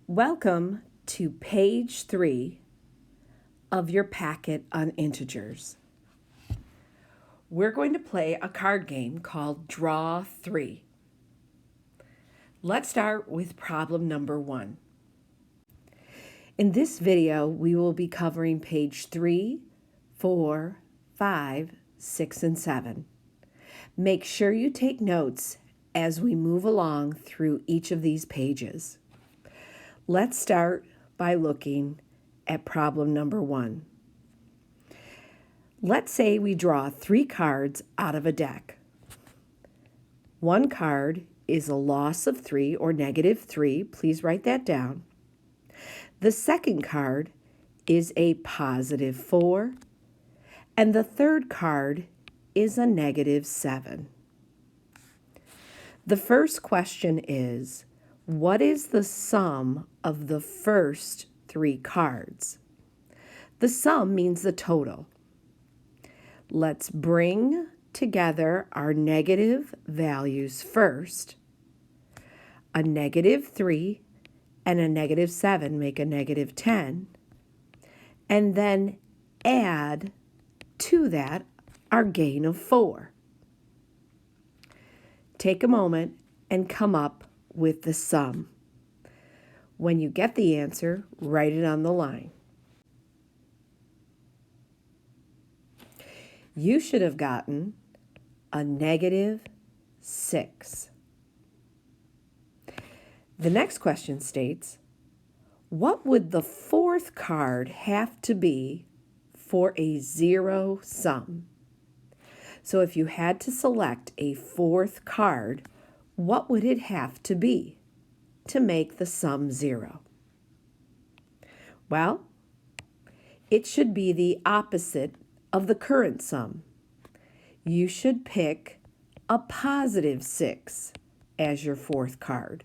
Welcome to page 3 of your packet on integers. We're going to play a card game called Draw 3. Let's start with problem number 1. In this video, we will be covering page 3, 4, 5, 6, and 7. Make sure you take notes as we move along through each of these pages. Let's start by looking at problem number 1. Let's say we draw 3 cards out of a deck. One card is a loss of 3 or -3. Please write that down. The second card is a +4. And the third card is a -7. The first question is, what is the sum of the first 3 cards? The sum means the total. Let's bring together our negative values first. A -3 and a -7 make a -10. And then add to that our gain of 4. Take a moment and come up with the sum. When you get the answer, write it on the line. You should have gotten a -6. The next question states, what would the fourth card have to be for a 0 sum? So if you had to select a fourth card, what would it have to be to make the sum 0? Well, it should be the opposite of the current sum. You should pick a +6 as your fourth card.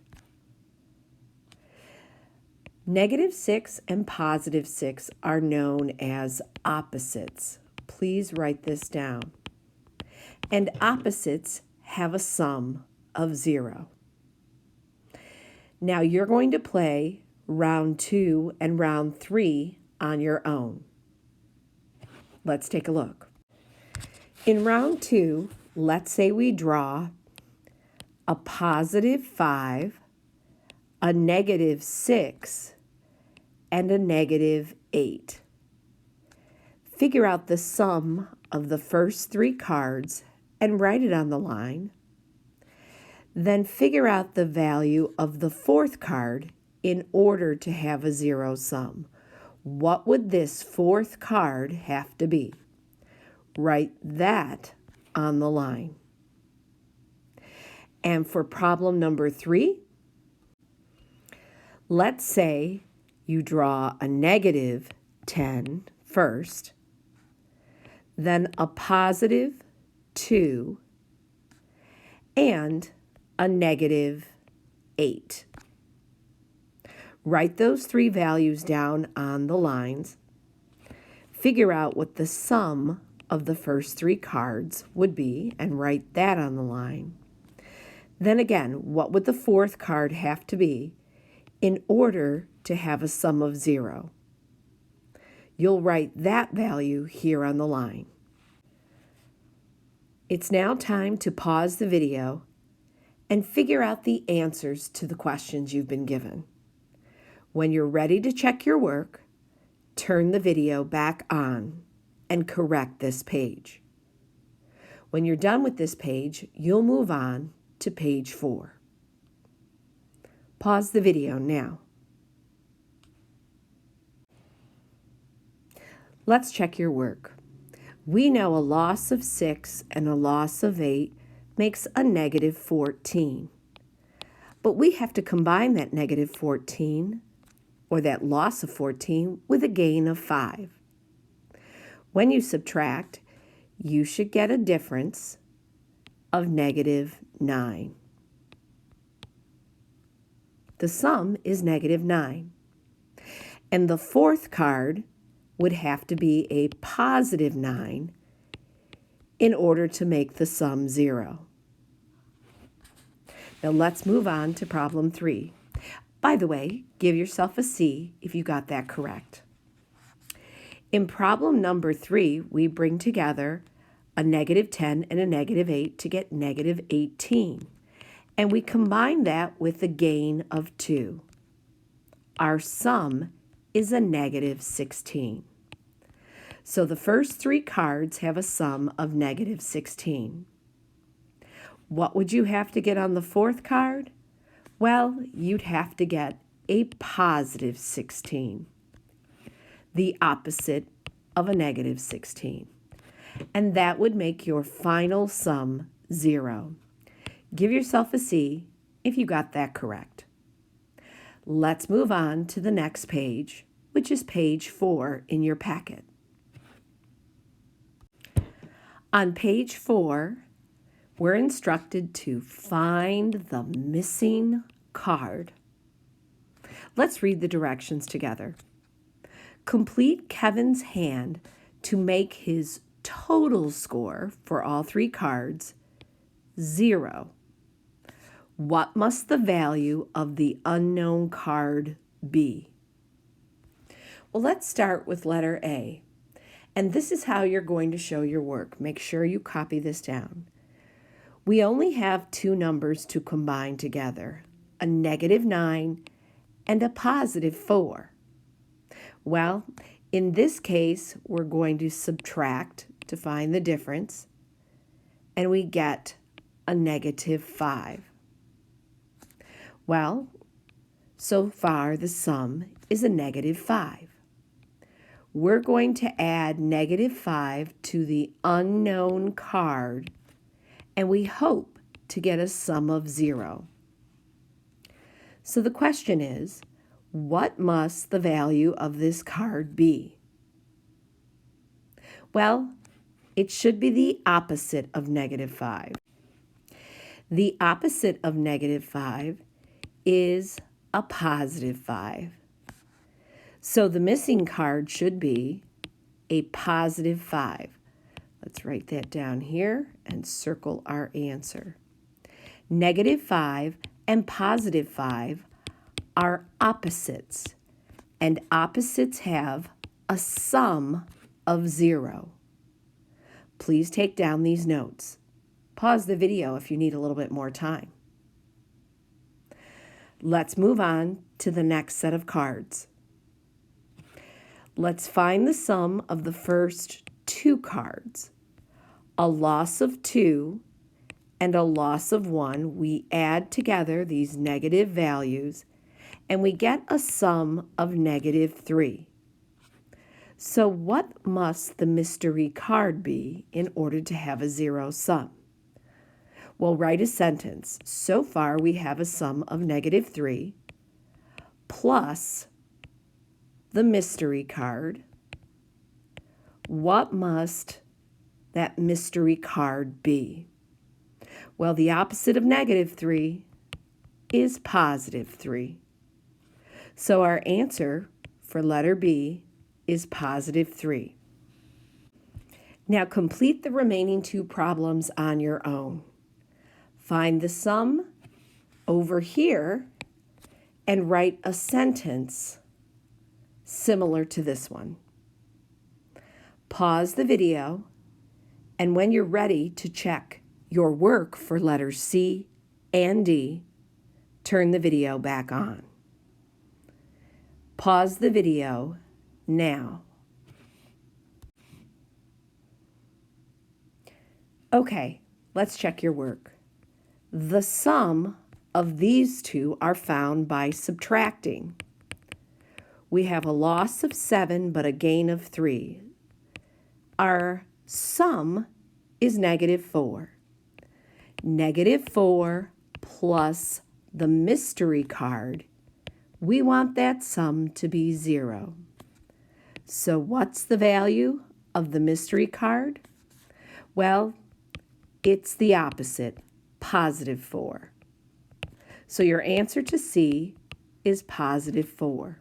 -6 and +6 are known as opposites. Please write this down. And opposites have a sum of 0. Now you're going to play round 2 and round 3 on your own. Let's take a look. In round 2, let's say we draw a +5, a -6, and a -8. Figure out the sum of the first 3 cards and write it on the line. Then figure out the value of the fourth card in order to have a 0 sum. What would this fourth card have to be? Write that on the line. And for problem number 3, let's say you draw a -10 first, then a +2, and a -8. Write those 3 values down on the lines. Figure out what the sum of the first 3 cards would be and write that on the line. Then again, what would the fourth card have to be in order to have a sum of 0? You'll write that value here on the line. It's now time to pause the video and figure out the answers to the questions you've been given. When you're ready to check your work, turn the video back on and correct this page. When you're done with this page, you'll move on to page 4. Pause the video now. Let's check your work. We know a loss of 6 and a loss of 8 makes a -14. But we have to combine that -14 or that loss of 14 with a gain of 5. When you subtract, you should get a difference of -9. The sum is -9. And the fourth card would have to be a +9 in order to make the sum 0. Now let's move on to problem 3. By the way, give yourself a C if you got that correct. In problem number 3, we bring together a -10 and a -8 to get -18. And we combine that with a gain of 2. Our sum is a -16. So the first 3 cards have a sum of -16. What would you have to get on the 4th card? Well, you'd have to get a +16, the opposite of a -16. And that would make your final sum 0. Give yourself a C if you got that correct. Let's move on to the next page, which is page 4 in your packet. On page 4, we're instructed to find the missing card. Let's read the directions together. Complete Kevin's hand to make his total score for all 3 cards 0. What must the value of the unknown card be? Well, let's start with letter A. And this is how you're going to show your work. Make sure you copy this down. We only have 2 numbers to combine together, a -9 and a +4. Well, in this case, we're going to subtract to find the difference, and we get a -5. Well, so far the sum is a -5. We're going to add -5 to the unknown card, and we hope to get a sum of 0. So the question is, what must the value of this card be? Well, it should be the opposite of -5. The opposite of -5 is a +5. So the missing card should be a +5. Let's write that down here and circle our answer. -5 and +5 are opposites, and opposites have a sum of 0. Please take down these notes. Pause the video if you need a little bit more time. Let's move on to the next set of cards. Let's find the sum of the first 2 cards. A loss of 2 and a loss of 1. We add together these negative values and we get a sum of -3. So what must the mystery card be in order to have a 0 sum? Well, write a sentence. So far we have a sum of -3 plus the mystery card. What must that mystery card be? Well, the opposite of -3 is +3. So our answer for letter B is +3. Now complete the remaining 2 problems on your own. Find the sum over here and write a sentence similar to this one. Pause the video, and when you're ready to check your work for letters C and D, turn the video back on. Pause the video now. Okay, let's check your work. The sum of these 2 are found by subtracting. We have a loss of 7 but a gain of 3. Our sum is -4. -4 plus the mystery card. We want that sum to be 0. So what's the value of the mystery card? Well, it's the opposite, +4. So your answer to C is +4.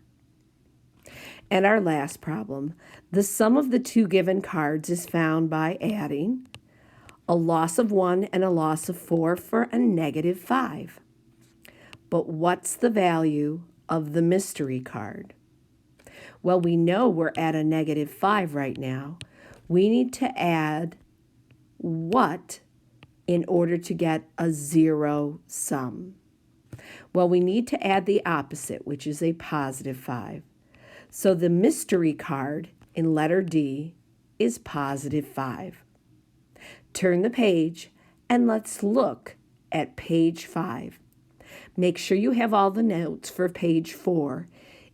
And our last problem, the sum of the 2 given cards is found by adding a loss of 1 and a loss of 4 for a -5. But what's the value of the mystery card? Well, we know we're at a -5 right now. We need to add what in order to get a 0 sum? Well, we need to add the opposite, which is a +5. So the mystery card in letter D is +5. Turn the page and let's look at page 5. Make sure you have all the notes for page 4.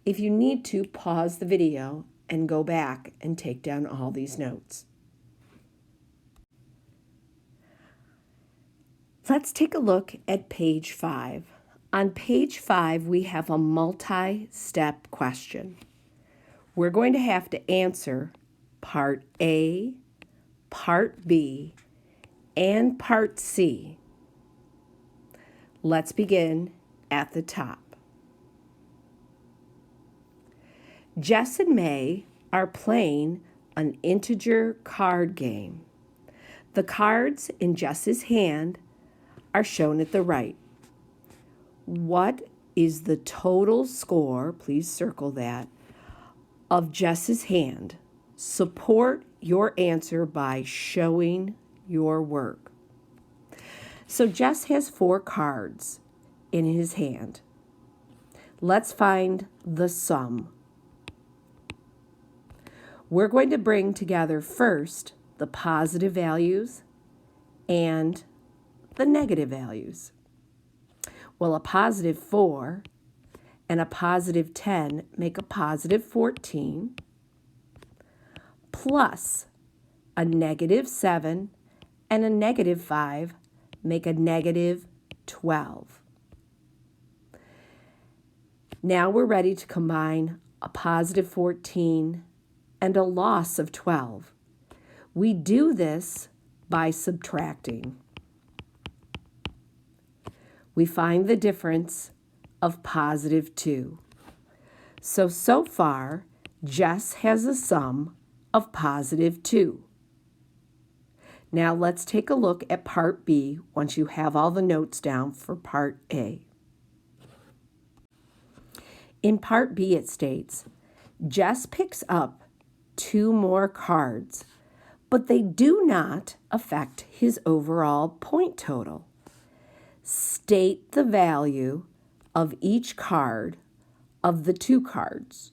If you need to, pause the video and go back and take down all these notes. Let's take a look at page 5. On page 5, we have a multi-step question. We're going to have to answer part A, part B, and part C. Let's begin at the top. Jess and May are playing an integer card game. The cards in Jess's hand are shown at the right. What is the total score, please circle that, of Jess's hand? Support your answer by showing your work. So Jess has 4 cards in his hand. Let's find the sum. We're going to bring together first the positive values and the negative values. Well, a +4 and a +10 make a +14, plus a -7 and a -5 make a -12. Now we're ready to combine a +14 and a loss of 12. We do this by subtracting. We find the difference of +2. So far, Jess has a sum of +2. Now let's take a look at part B once you have all the notes down for part A. In part B it states, Jess picks up 2 more cards, but they do not affect his overall point total. State the value of each card of the 2 cards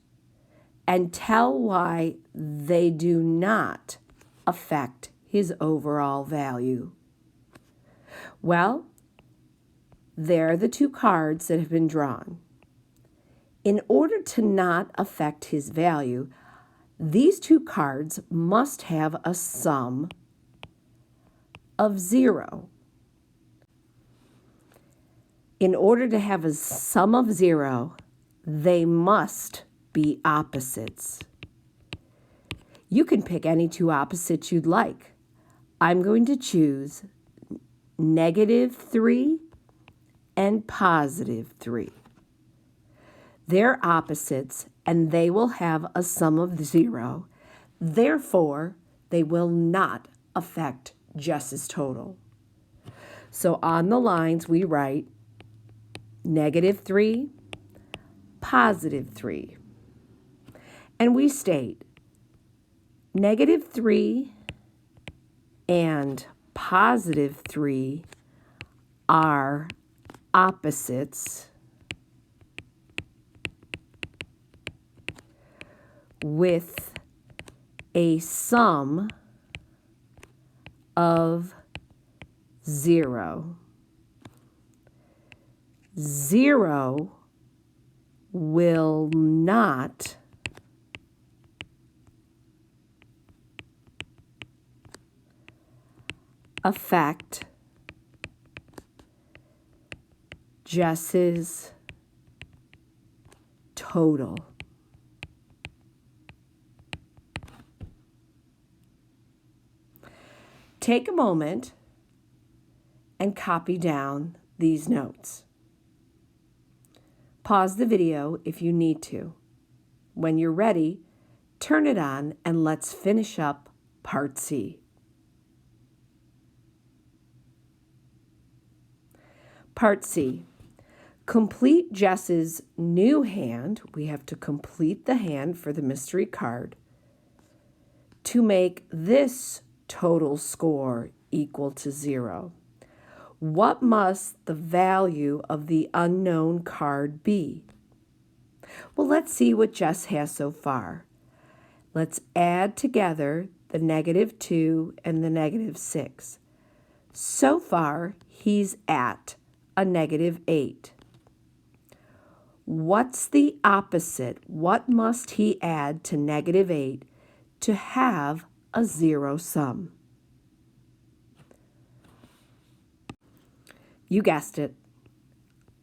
and tell why they do not affect his overall value. Well, there are the 2 cards that have been drawn. In order to not affect his value, these 2 cards must have a sum of 0. In order to have a sum of 0, they must be opposites. You can pick any 2 opposites you'd like. I'm going to choose -3 and +3. They're opposites and they will have a sum of 0. Therefore, they will not affect Jess's total. So on the lines we write -3, +3. And we state -3 and +3 are opposites with a sum of 0. 0 will not affect Jess's total. Take a moment and copy down these notes. Pause the video if you need to. When you're ready, turn it on and let's finish up part C. Part C. Complete Jess's new hand. We have to complete the hand for the mystery card to make this total score equal to 0. What must the value of the unknown card be? Well, let's see what Jess has so far. Let's add together the -2 and the -6. So far, he's at a -8. What's the opposite? What must he add to -8 to have a 0 sum? You guessed it,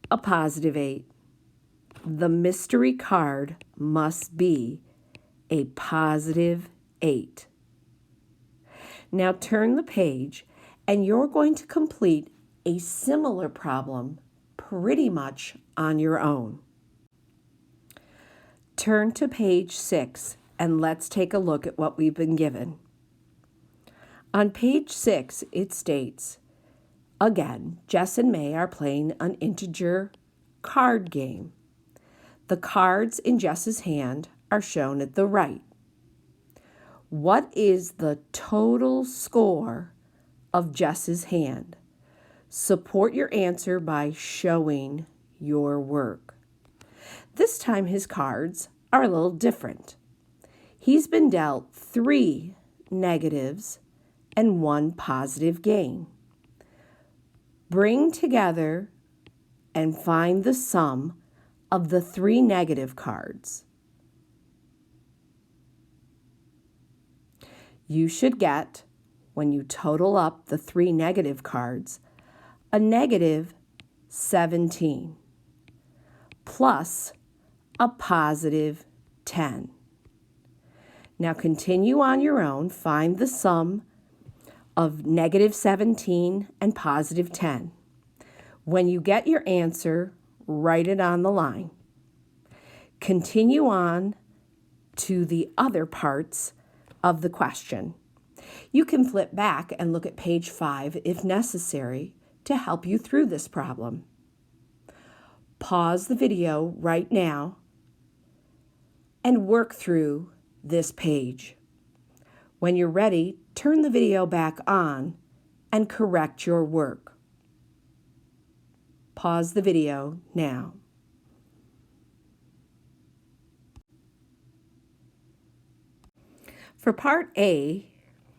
a +8. The mystery card must be a +8. Now turn the page and you're going to complete a similar problem pretty much on your own. Turn to page 6 and let's take a look at what we've been given. On page 6, it states, again, Jess and May are playing an integer card game. The cards in Jess's hand are shown at the right. What is the total score of Jess's hand? Support your answer by showing your work. This time his cards are a little different. He's been dealt 3 negatives and 1 positive gain. Bring together and find the sum of the 3 negative cards. You should get, when you total up the 3 negative cards, a -17 plus a +10. Now continue on your own. Find the sum of -17 and +10. When you get your answer, write it on the line. Continue on to the other parts of the question. You can flip back and look at page 5 if necessary to help you through this problem. Pause the video right now and work through this page. When you're ready, turn the video back on and correct your work. Pause the video now. For part A,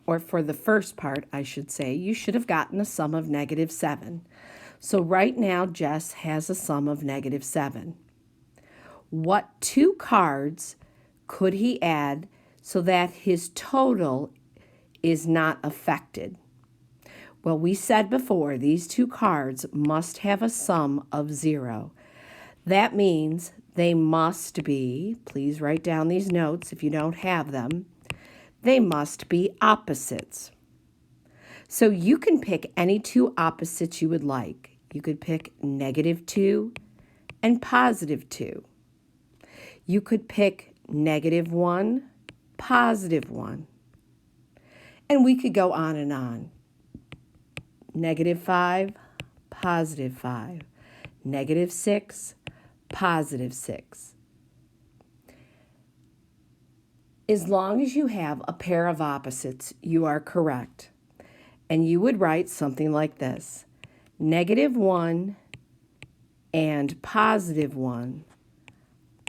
or for the first part, I should say, you should have gotten a sum of -7. So right now, Jess has a sum of -7. What 2 cards could he add so that his total is not affected? Well, we said before, these 2 cards must have a sum of 0. That means they must be, please write down these notes if you don't have them, they must be opposites. So you can pick any 2 opposites you would like. You could pick -2 and +2. You could pick -1, +1. And we could go on and on. -5, +5. -6, +6. As long as you have a pair of opposites, you are correct. And you would write something like this. -1 and +1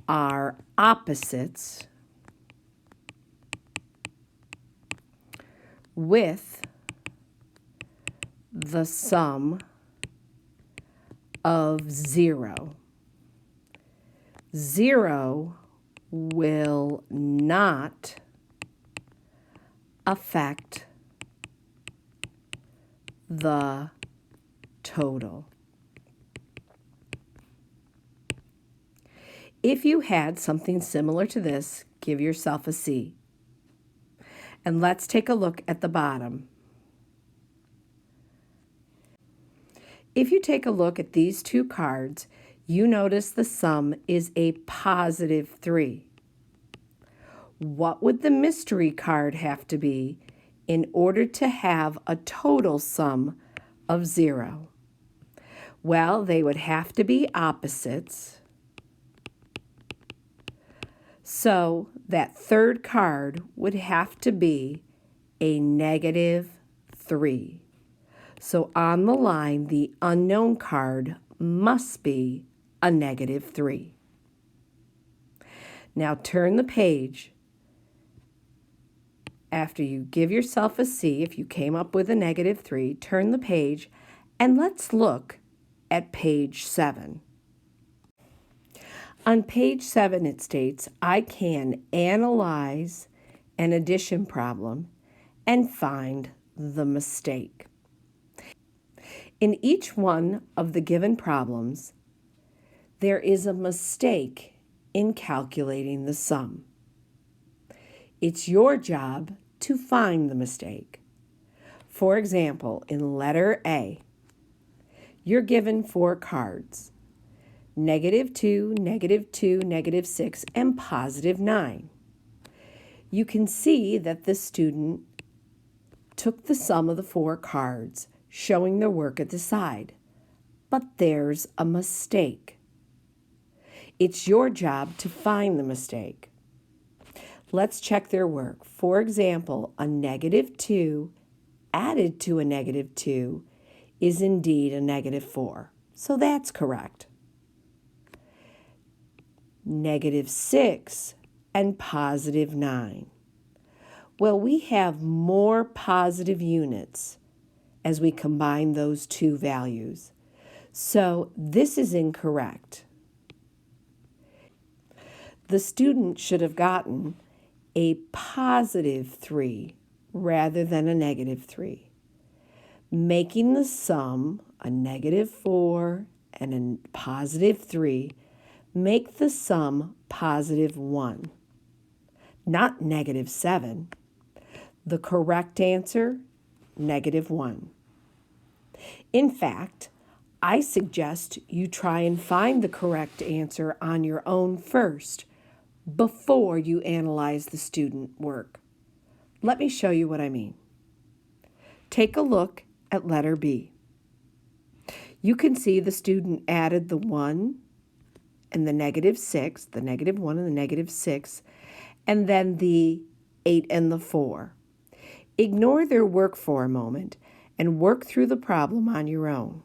are opposites with the sum of 0. 0 will not affect the total. If you had something similar to this, give yourself a C. And let's take a look at the bottom. If you take a look at these 2 cards, you notice the sum is a +3. What would the mystery card have to be in order to have a total sum of 0? Well, they would have to be opposites. So that third card would have to be a -3. So on the line, the unknown card must be a -3. Now turn the page. After you give yourself a C, if you came up with a -3, turn the page and let's look at page 7. On page 7 it states, I can analyze an addition problem and find the mistake. In each one of the given problems, there is a mistake in calculating the sum. It's your job to find the mistake. For example, in letter A, you're given 4 cards, -2, -2, -6, and +9. You can see that the student took the sum of the 4 cards, showing their work at the side. But there's a mistake. It's your job to find the mistake. Let's check their work. For example, a -2 added to a -2 is indeed a -4. So that's correct. -6 and +9. Well, we have more positive units as we combine those two values. So this is incorrect. The student should have gotten a +3 rather than a -3, making the sum a -4 and a +3 make the sum +1, not -7. The correct answer, -1. In fact, I suggest you try and find the correct answer on your own first before you analyze the student work. Let me show you what I mean. Take a look at letter B. You can see the student added the 1 and the -6, the -1 and the -6, and then the 8 and the 4. Ignore their work for a moment and work through the problem on your own.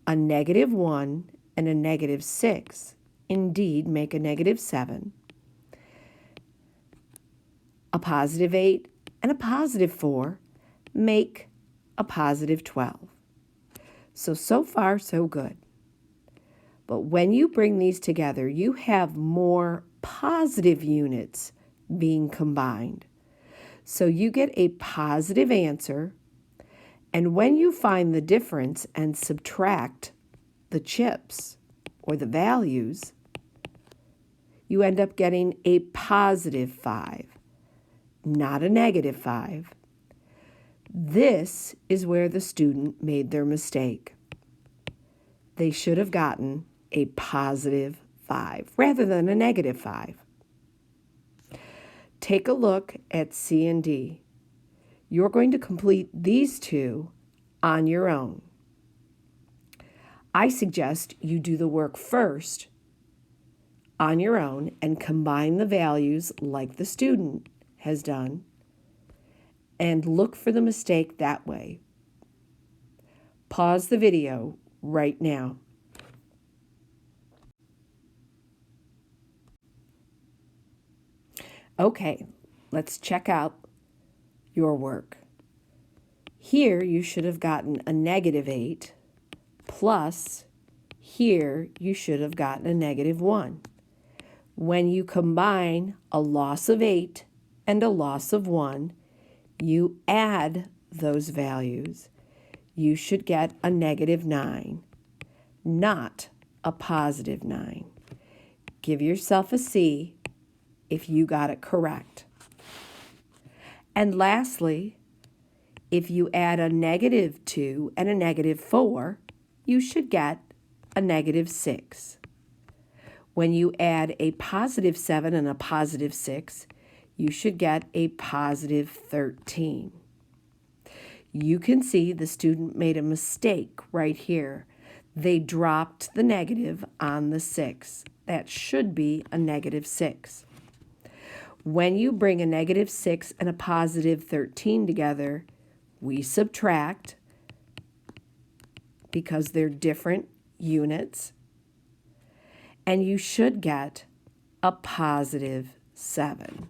A -1 and a -6 indeed make a -7. A +8 and a +4 make a +12. So far, so good. But when you bring these together, you have more positive units being combined. So you get a positive answer, and when you find the difference and subtract the chips or the values, you end up getting a +5, not a -5. This is where the student made their mistake. They should have gotten a +5 rather than a -5. Take a look at C and D. You're going to complete these two on your own. I suggest you do the work first on your own and combine the values like the student has done and look for the mistake that way. Pause the video right now. Okay, let's check out your work. Here you should have gotten a -8, plus here you should have gotten a -1. When you combine a loss of 8 and a loss of 1, you add those values. You should get a -9, not a +9. Give yourself a C if you got it correct. And lastly, if you add a -2 and a -4, you should get a -6. When you add a +7 and a +6, you should get a +13. You can see the student made a mistake right here. They dropped the negative on the 6. That should be a -6. When you bring a -6 and a +13 together, we subtract because they're different units, and you should get a +7,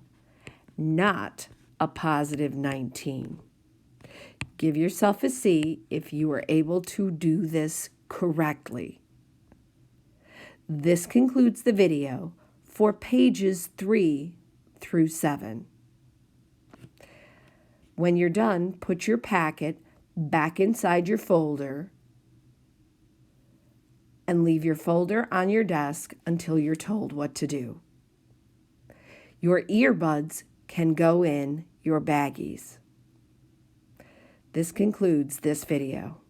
not a +19. Give yourself a C if you were able to do this correctly. This concludes the video for pages 3 through 7. When you're done, put your packet back inside your folder and leave your folder on your desk until you're told what to do. Your earbuds can go in your baggies. This concludes this video.